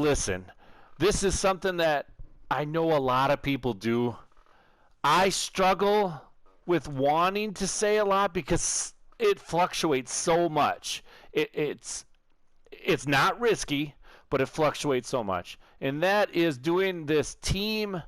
listen, this is something that I know a lot of people do. I struggle with wanting to say a lot because it fluctuates so much. It's not risky, but it fluctuates so much. And that is doing this team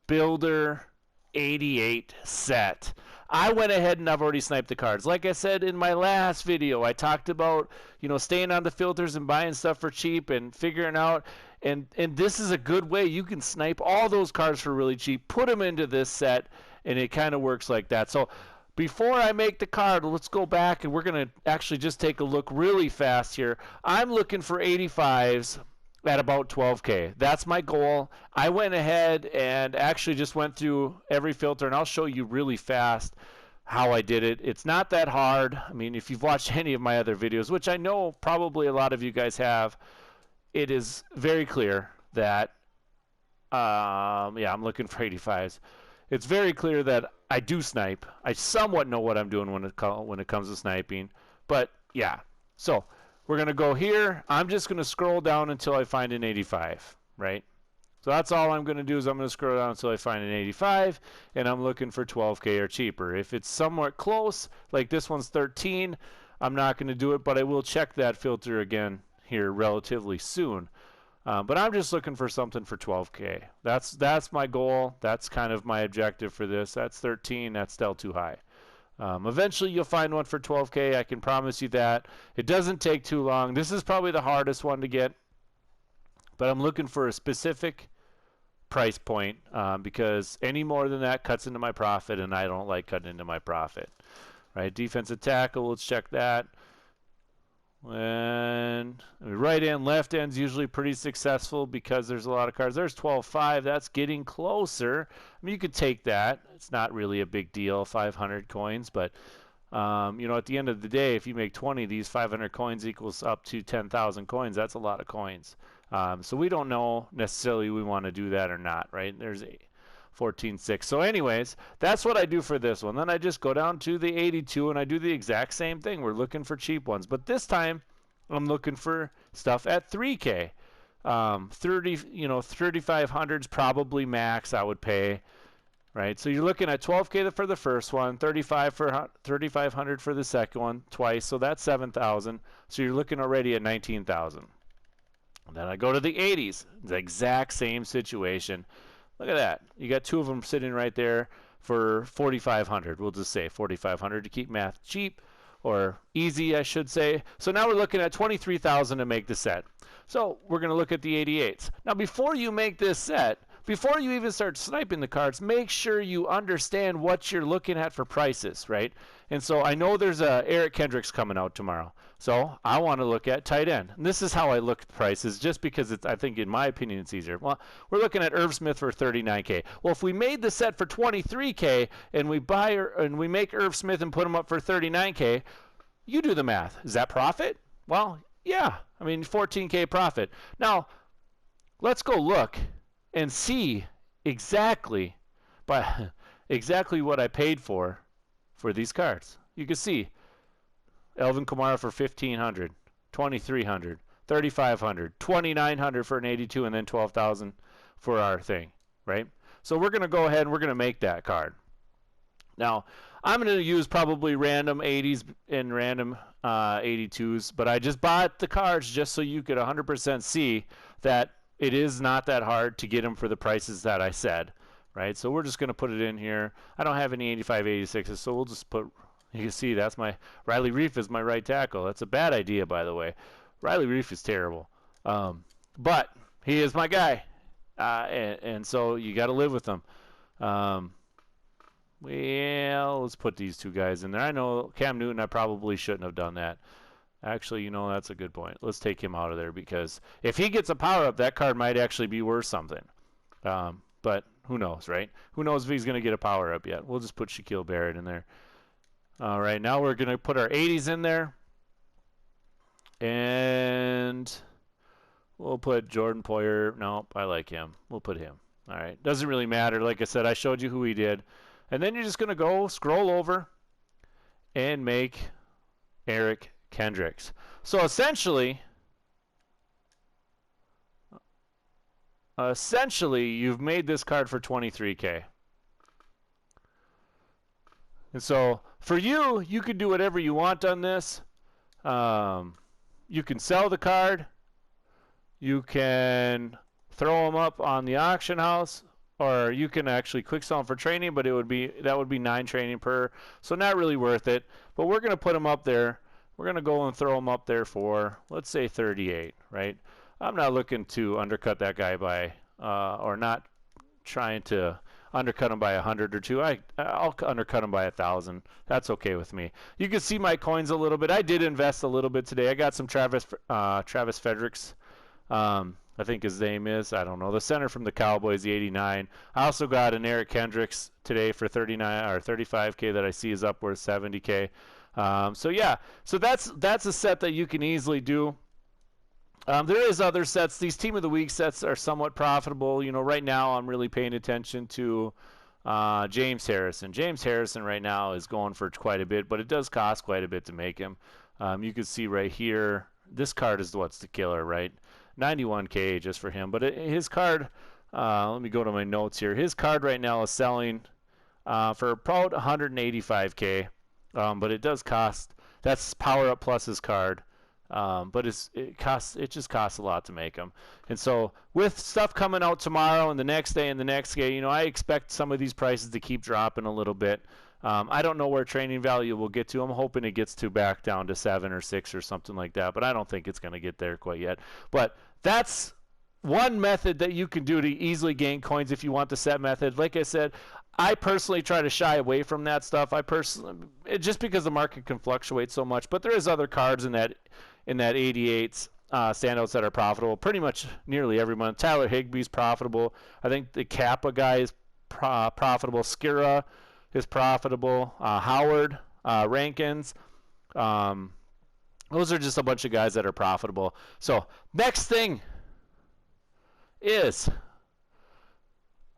builder 88 set. I went ahead and I've already sniped the cards. Like I said in my last video, I talked about, staying on the filters and buying stuff for cheap and figuring out, and this is a good way. You can snipe all those cards for really cheap, put them into this set, and it kind of works like that. So before I make the card, let's go back and we're going to actually just take a look really fast here. I'm looking for 85s at about 12K. That's my goal. I went ahead and actually just went through every filter, and I'll show you really fast how I did it. It's not that hard. I mean, if you've watched any of my other videos, which I know probably a lot of you guys have, it is very clear that, I'm looking for 85s. It's very clear that I do snipe. I somewhat know what I'm doing when it comes to sniping. But, yeah. So we're going to go here. I'm just going to scroll down until I find an 85, right? So that's all I'm going to do is I'm going to scroll down until I find an 85, and I'm looking for 12K or cheaper. If it's somewhat close, like this one's 13, I'm not going to do it, but I will check that filter again here relatively soon. But I'm just looking for something for 12K. That's my goal. That's kind of my objective for this. That's 13. That's still too high. Eventually you'll find one for 12K. I can promise you that. It doesn't take too long. This is probably the hardest one to get, but I'm looking for a specific price point because any more than that cuts into my profit, and I don't like cutting into my profit. Right? Defensive tackle, let's check that. And right end, left end's usually pretty successful because there's a lot of cards. There's 12.5. That's getting closer. I mean, you could take that. It's not really a big deal, 500 coins. But, at the end of the day, if you make 20, these 500 coins equals up to 10,000 coins. That's a lot of coins. So we don't know necessarily we want to do that or not, right? There's 14.6. So anyways, that's what I do for this one. Then I just go down to the 82 and I do the exact same thing. We're looking for cheap ones, but this time I'm looking for stuff at 3K. 3,500's probably max I would pay, right? So you're looking at 12K for the first one, 3,500 for the second one, twice. So that's 7,000. So you're looking already at 19,000. And then I go to the 80s. The exact same situation. Look at that. You got two of them sitting right there for 4,500. We'll just say 4,500 to keep math cheap, or easy, I should say. So now we're looking at 23,000 to make the set. So we're going to look at the 88s. Now before you make this set, before you even start sniping the cards, make sure you understand what you're looking at for prices, right? And so I know there's a Eric Kendricks coming out tomorrow. So I want to look at tight end. And this is how I look at prices, just because I think, in my opinion, it's easier. Well, we're looking at Irv Smith for 39K. Well, if we made the set for 23K and we make Irv Smith and put him up for 39K, you do the math. Is that profit? Well, yeah. I mean, 14K profit. Now, let's go look and see exactly what I paid for these cards. You can see Elvin Kamara for 1,500, 2,300, 3,500, 2,900 for an 82, and then 12,000 for our thing, right? So we're going to go ahead and we're going to make that card. Now, I'm going to use probably random 80s and random 82s, but I just bought the cards just so you could 100% see that it is not that hard to get them for the prices that I said, right? So we're just going to put it in here. I don't have any 85, 86s, so we'll just put, you can see that's my, Riley Reif is my right tackle. That's a bad idea, by the way. Riley Reif is terrible. But he is my guy, and so you got to live with him. Well, let's put these two guys in there. I know Cam Newton, I probably shouldn't have done that. Actually, that's a good point. Let's take him out of there, because if he gets a power-up, that card might actually be worth something. But who knows, right? Who knows if he's going to get a power-up yet. We'll just put Shaquille Barrett in there. All right, now we're going to put our 80s in there. And we'll put Jordan Poyer. Nope, I like him. We'll put him. All right, doesn't really matter. Like I said, I showed you who he did. And then you're just going to go scroll over and make Eric Kendricks. So essentially, essentially you've made this card for 23K. And so for you, you can do whatever you want on this. You can sell the card. You can throw them up on the auction house, or you can actually quick sell them for training, but that would be 9 training per, so not really worth it. But we're going to put them up there. We're going to go and throw them up there for, let's say, 38, right? I'm not looking to undercut that guy by, or not trying to undercut him by 100 or 2. I'll undercut him by 1,000. That's okay with me. You can see my coins a little bit. I did invest a little bit today. I got some Travis Frederick's. I think his name is. I don't know. The center from the Cowboys, the 89. I also got an Eric Kendricks today for 39 or 35K that I see is upwards 70K. So yeah, so that's a set that you can easily do. There is other sets. These Team of the Week sets are somewhat profitable. You know, right now I'm really paying attention to James Harrison. James Harrison right now is going for quite a bit, but it does cost quite a bit to make him. You can see right here, this card is what's the killer, right? 91K just for him. But his card, let me go to my notes here. His card right now is selling for about 185K. But it does cost. That's Power Up Plus's card. But it just costs a lot to make them. And so with stuff coming out tomorrow and the next day and the next day, you know, I expect some of these prices to keep dropping a little bit. I don't know where training value will get to. I'm hoping it gets to back down to 7 or 6 or something like that, but I don't think it's going to get there quite yet. But that's one method that you can do to easily gain coins if you want the set method. Like I said, I personally try to shy away from that stuff. Just because the market can fluctuate so much, but there is other cards in that 88s standouts that are profitable pretty much nearly every month. Tyler Higbee's profitable. I think the Kappa guy is profitable. Skira is profitable. Howard, Rankins. Those are just a bunch of guys that are profitable. So next thing is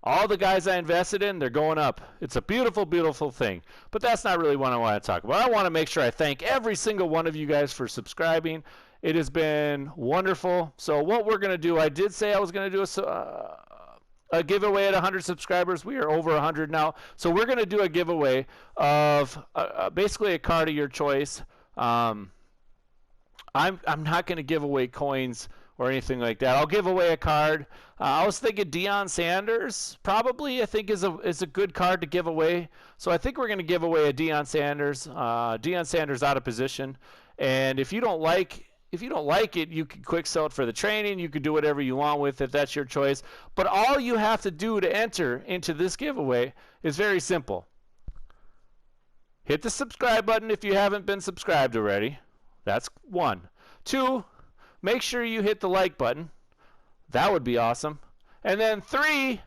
all the guys I invested in, they're going up. It's a beautiful, beautiful thing. But that's not really what I want to talk about. I want to make sure I thank every single one of you guys for subscribing. It has been wonderful. So what we're going to do, I did say I was going to do a giveaway at 100 subscribers. We are over 100 now. So we're going to do a giveaway of basically a card of your choice. I'm not going to give away coins or anything like that. I'll give away a card. I was thinking Deion Sanders probably I think is a good card to give away. So I think we're going to give away a Deion Sanders. Deion Sanders out of position. And if you don't like it, you can quick sell it for the training. You can do whatever you want with it. That's your choice. But all you have to do to enter into this giveaway is very simple. Hit the subscribe button if you haven't been subscribed already. That's 1. 2, make sure you hit the like button. That would be awesome. And then 3,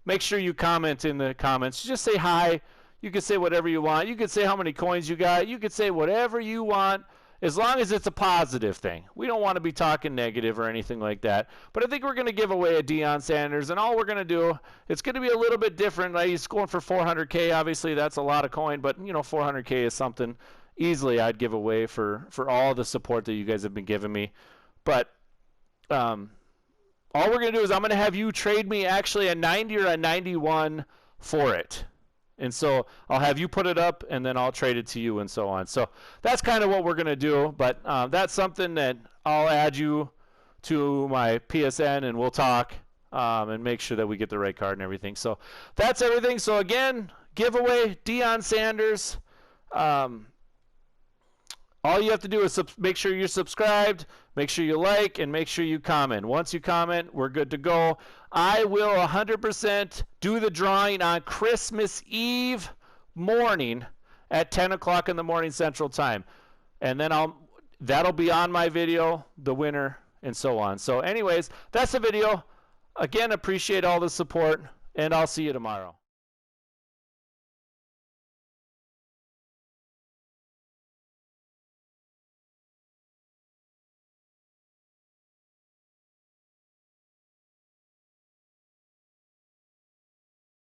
make sure you comment in the comments. Just say hi. You can say whatever you want. You can say how many coins you got. You can say whatever you want, as long as it's a positive thing. We don't want to be talking negative or anything like that. But I think we're going to give away a Deion Sanders. And all we're going to do, it's going to be a little bit different. He's going for 400K. Obviously, that's a lot of coin. But, 400K is something easily I'd give away for all the support that you guys have been giving me. But all we're going to do is I'm going to have you trade me actually a 90 or a 91 for it. And so I'll have you put it up, and then I'll trade it to you and so on. So that's kind of what we're going to do. But that's something that I'll add you to my PSN, and we'll talk and make sure that we get the right card and everything. So that's everything. So, again, giveaway, Deion Sanders. All you have to do is make sure you're subscribed, make sure you like, and make sure you comment. Once you comment, we're good to go. I will 100% do the drawing on Christmas Eve morning at 10 o'clock in the morning Central Time. And then that'll be on my video, the winner, and so on. So anyways, that's the video. Again, appreciate all the support, and I'll see you tomorrow.